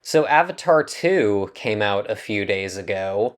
So Avatar 2 came out a few days ago.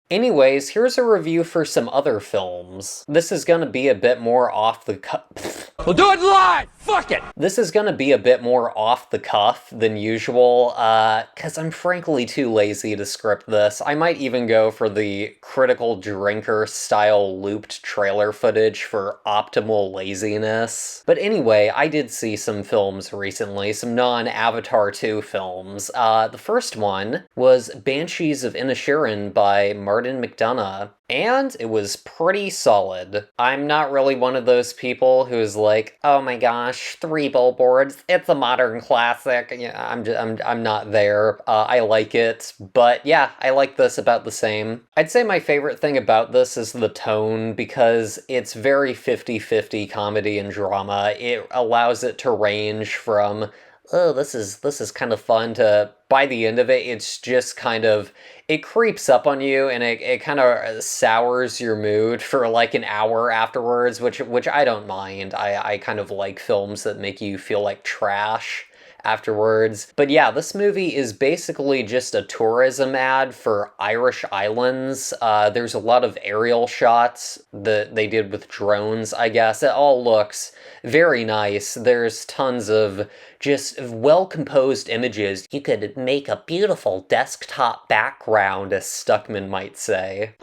Anyways, here's a review for some other films. This is gonna be a bit more off the cuff. We'll do it live! Fuck it! This is gonna be a bit more off the cuff than usual, cause I'm frankly too lazy to script this. I might even go for the Critical Drinker style looped trailer footage for optimal laziness. But anyway, I did see some films recently, some non-Avatar 2 films. The first one was Banshees of Inisherin by Martin McDonagh, and it was pretty solid. I'm not really one of those people who's like, oh my gosh, Three Billboards, it's a modern classic. Yeah, I'm not there. I like it, but yeah, I like this about the same. I'd say my favorite thing about this is the tone, because it's very 50-50 comedy and drama. It allows it to range from, oh, this is kind of fun, to by the end of it, it's just kind of, it creeps up on you, and it kind of sours your mood for like an hour afterwards, which I don't mind. I kind of like films that make you feel like trash afterwards. But yeah, this movie is basically just a tourism ad for Irish islands. There's a lot of aerial shots that they did with drones, I guess. It all looks very nice. There's tons of just well-composed images. You could make a beautiful desktop background, as Stuckman might say.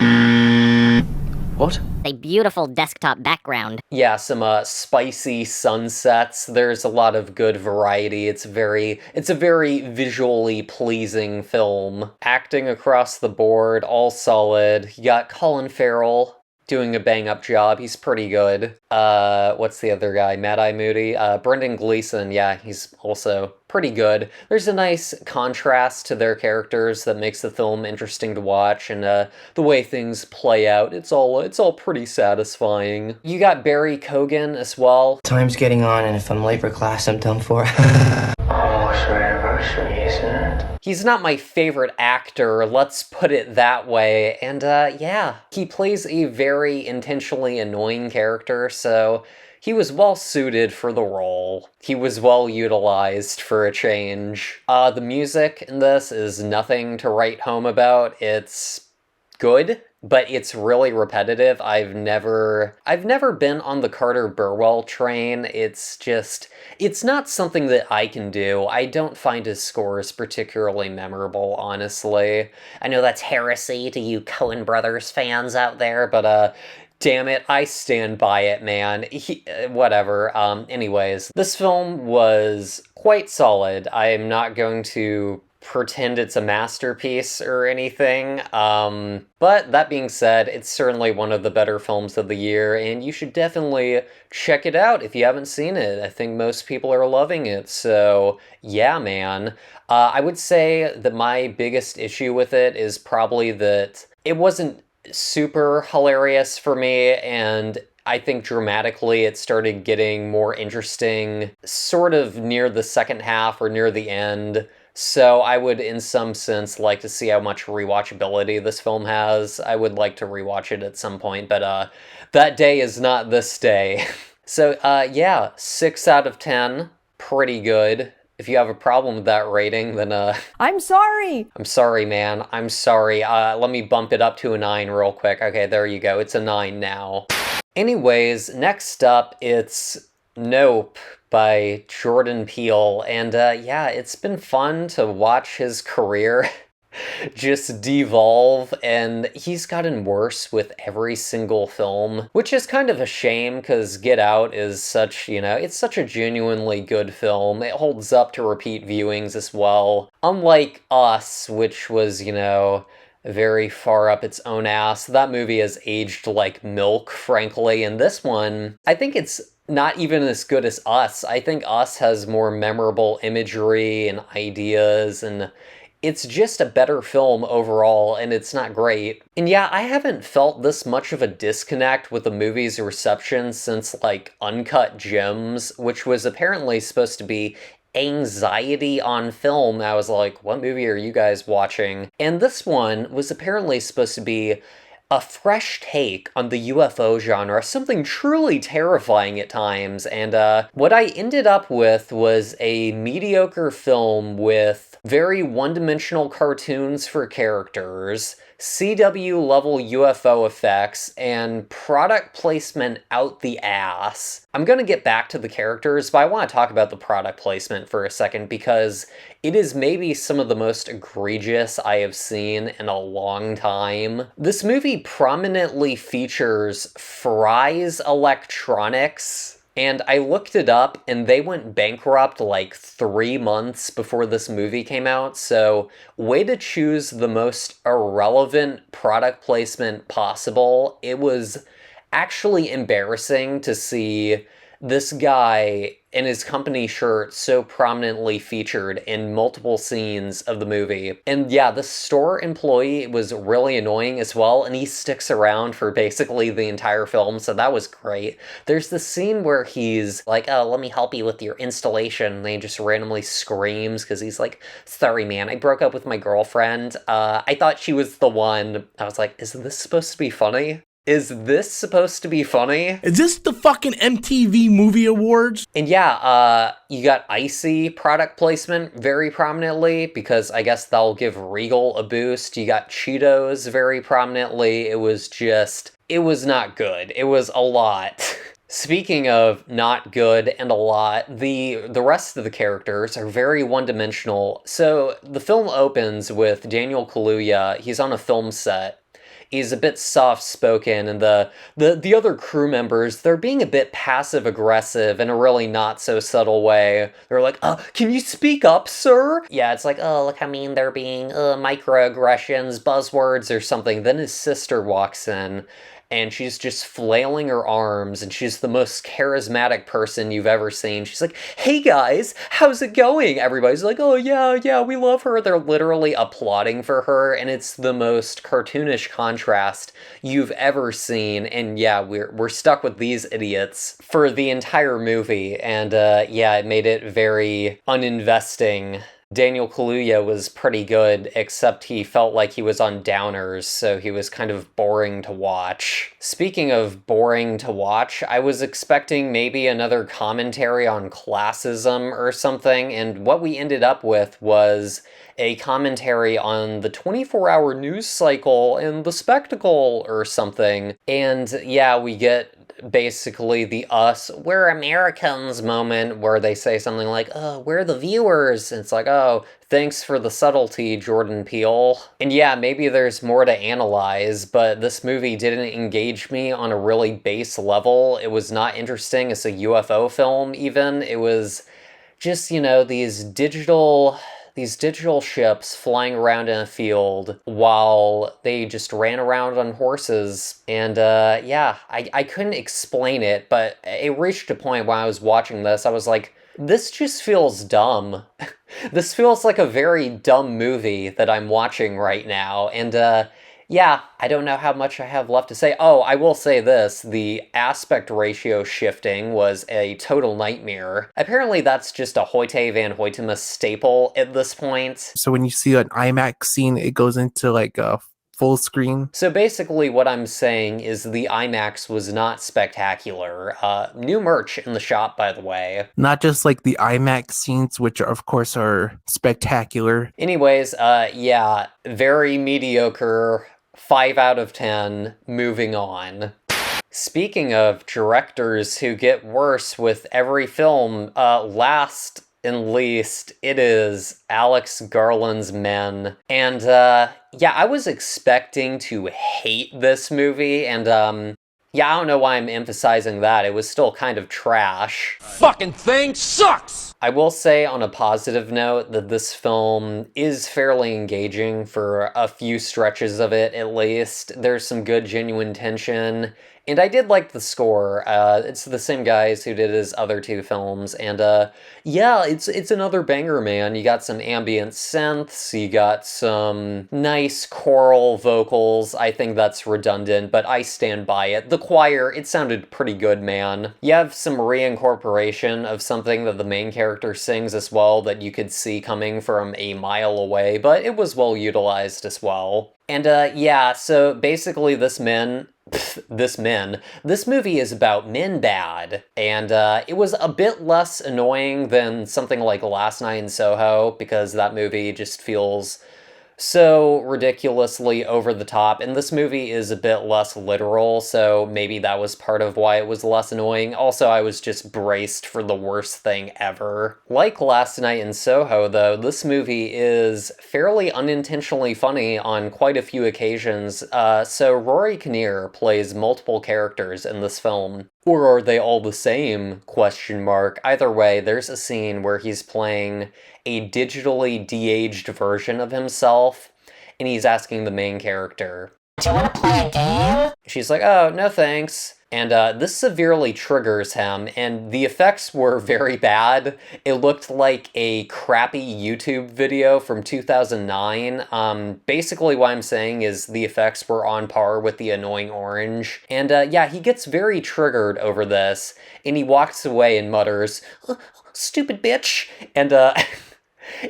What? A beautiful desktop background. Yeah, some spicy sunsets. There's a lot of good variety. It's a very visually pleasing film. Acting across the board, all solid. You got Colin Farrell doing a bang-up job. He's pretty good. What's the other guy? Mad-Eye Moody? Brendan Gleeson, yeah, he's also pretty good. There's a nice contrast to their characters that makes the film interesting to watch, and the way things play out, it's all pretty satisfying. You got Barry Keoghan as well. Time's getting on, and if I'm late for class, I'm done for. Almost our anniversary, isn't it? He's not my favorite actor, let's put it that way, and yeah, he plays a very intentionally annoying character, so he was well suited for the role. He was well utilized for a change. The music in this is nothing to write home about. It's good, but it's really repetitive. I've never been on the Carter Burwell train. It's not something that I can do. I don't find his scores particularly memorable, honestly. I know that's heresy to you Coen Brothers fans out there, but damn it, I stand by it, man. Whatever. Anyways, this film was quite solid. I am not going to pretend it's a masterpiece or anything, but that being said, it's certainly one of the better films of the year, and you should definitely check it out if you haven't seen it. I think most people are loving it, so yeah, man. I would say that my biggest issue with it is probably that it wasn't super hilarious for me, and I think dramatically it started getting more interesting sort of near the second half or near the end. So I would, in some sense, like to see how much rewatchability this film has. I would like to rewatch it at some point, but that day is not this day. So yeah, 6 out of 10, pretty good. If you have a problem with that rating, then I'm sorry! I'm sorry, man. I'm sorry. Let me bump it up to a 9 real quick. Okay, there you go. It's a 9 now. Anyways, next up, it's Nope by Jordan Peele, and yeah, it's been fun to watch his career just devolve, and he's gotten worse with every single film, which is kind of a shame, because Get Out is such, it's such a genuinely good film. It holds up to repeat viewings as well. Unlike Us, which was, very far up its own ass. That movie has aged like milk, frankly, and this one, I think it's not even as good as Us. I think Us has more memorable imagery and ideas, and it's just a better film overall, and it's not great. And yeah, I haven't felt this much of a disconnect with the movie's reception since, like, Uncut Gems, which was apparently supposed to be anxiety on film. I was like, what movie are you guys watching? And this one was apparently supposed to be a fresh take on the UFO genre, something truly terrifying at times, and what I ended up with was a mediocre film with very one-dimensional cartoons for characters, CW level UFO effects, and product placement out the ass. I'm gonna get back to the characters, but I want to talk about the product placement for a second because it is maybe some of the most egregious I have seen in a long time. This movie prominently features Fry's Electronics, and I looked it up, and they went bankrupt like 3 months before this movie came out, so way to choose the most irrelevant product placement possible. It was actually embarrassing to see this guy in his company shirt so prominently featured in multiple scenes of the movie. And yeah, the store employee was really annoying as well, and he sticks around for basically the entire film, so that was great. There's this scene where he's like, oh, let me help you with your installation, and he just randomly screams because he's like, sorry man, I broke up with my girlfriend. I thought she was the one. I was like, is this supposed to be funny? Is this supposed to be funny? Is this the fucking MTV Movie Awards? And yeah, you got Icy product placement very prominently because I guess that'll give Regal a boost. You got Cheetos very prominently. It was not good. It was a lot. Speaking of not good and a lot, the rest of the characters are very one-dimensional. So the film opens with Daniel Kaluuya. He's on a film set. He's a bit soft-spoken, and the other crew members, they're being a bit passive-aggressive in a really not-so-subtle way. They're like, can you speak up, sir? Yeah, it's like, oh, look how mean they're being, microaggressions, buzzwords, or something. Then his sister walks in, and she's just flailing her arms, and she's the most charismatic person you've ever seen. She's like, hey guys, how's it going? Everybody's like, oh yeah, we love her. They're literally applauding for her, and it's the most cartoonish contrast you've ever seen. And yeah, we're stuck with these idiots for the entire movie, and yeah, it made it very uninvesting. Daniel Kaluuya was pretty good, except he felt like he was on downers, so he was kind of boring to watch. Speaking of boring to watch, I was expecting maybe another commentary on classism or something, and what we ended up with was a commentary on the 24-hour news cycle and the spectacle or something. And yeah, we get basically the we're Americans moment where they say something like, oh, we're the viewers. And it's like, oh, thanks for the subtlety, Jordan Peele. And yeah, maybe there's more to analyze, but this movie didn't engage me on a really base level. It was not interesting as a UFO film, even. It was just, these digital ships flying around in a field while they just ran around on horses. And yeah, I couldn't explain it, but it reached a point when I was watching this, I was like, this just feels dumb. This feels like a very dumb movie that I'm watching right now. And yeah, I don't know how much I have left to say. Oh, I will say this. The aspect ratio shifting was a total nightmare. Apparently that's just a Hoyte van Hoytema staple at this point. So when you see an IMAX scene, it goes into like a full screen. So basically what I'm saying is the IMAX was not spectacular. New merch in the shop, by the way. Not just like the IMAX scenes, which of course are spectacular. Anyways, yeah, very mediocre. 5 out of 10, moving on. Speaking of directors who get worse with every film, last and least, it is Alex Garland's Men. And yeah, I was expecting to hate this movie, and yeah, I don't know why I'm emphasizing that. It was still kind of trash. Fucking thing sucks! I will say on a positive note that this film is fairly engaging for a few stretches of it, at least. There's some good genuine tension. And I did like the score. It's the same guys who did his other two films, and yeah, it's another banger, man. You got some ambient synths, you got some nice choral vocals. I think that's redundant, but I stand by it. The choir, it sounded pretty good, man. You have some reincorporation of something that the main character sings as well that you could see coming from a mile away, but it was well utilized as well. And yeah, so basically this movie is about men bad, and it was a bit less annoying than something like Last Night in Soho, because that movie just feels so ridiculously over the top, and this movie is a bit less literal, so maybe that was part of why it was less annoying. Also, I was just braced for the worst thing ever. Like Last Night in Soho, though, this movie is fairly unintentionally funny on quite a few occasions. So Rory Kinnear plays multiple characters in this film. Or are they all the same? Question mark. Either way, there's a scene where he's playing a digitally de-aged version of himself, and he's asking the main character, "Do you want to play a game?" She's like, "Oh, no thanks." And this severely triggers him, and the effects were very bad. It looked like a crappy YouTube video from 2009. Basically what I'm saying is the effects were on par with the Annoying Orange. And yeah, he gets very triggered over this, and he walks away and mutters, "Stupid bitch!" And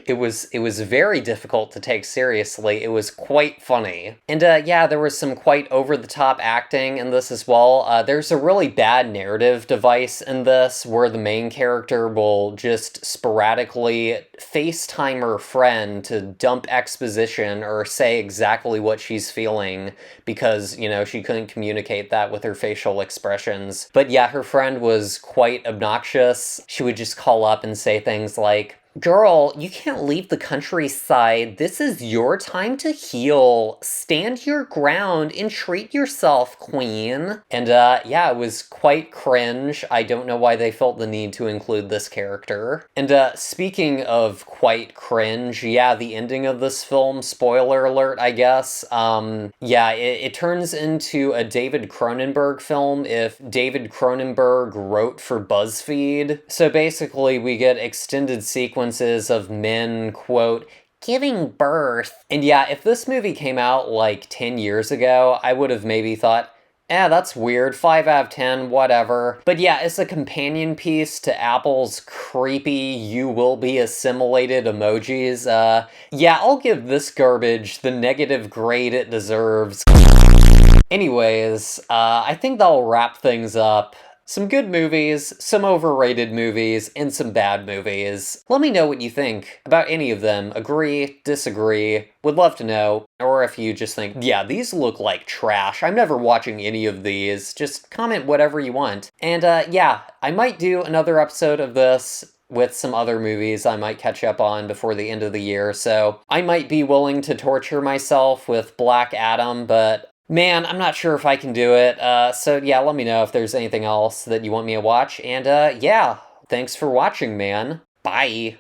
it was very difficult to take seriously. It was quite funny. And yeah, there was some quite over-the-top acting in this as well. There's a really bad narrative device in this where the main character will just sporadically FaceTime her friend to dump exposition or say exactly what she's feeling because, you know, she couldn't communicate that with her facial expressions. But yeah, her friend was quite obnoxious. She would just call up and say things like, "Girl, you can't leave the countryside. This is your time to heal. Stand your ground and treat yourself, queen." And yeah, it was quite cringe. I don't know why they felt the need to include this character. And speaking of quite cringe, yeah, the ending of this film, spoiler alert, I guess. Yeah, it turns into a David Cronenberg film if David Cronenberg wrote for BuzzFeed. So basically, we get extended sequences of men, quote, "giving birth." And yeah, if this movie came out like 10 years ago, I would have maybe thought, that's weird, 5 out of 10, whatever. But yeah, it's a companion piece to Apple's creepy "you will be assimilated" emojis. Yeah, I'll give this garbage the negative grade it deserves. Anyways, I think that'll wrap things up. Some good movies, some overrated movies, and some bad movies. Let me know what you think about any of them. Agree, disagree, would love to know. Or if you just think, yeah, these look like trash, I'm never watching any of these, just comment whatever you want. And yeah, I might do another episode of this with some other movies I might catch up on before the end of the year, so I might be willing to torture myself with Black Adam, but man, I'm not sure if I can do it. So yeah, let me know if there's anything else that you want me to watch. And yeah, thanks for watching, man. Bye.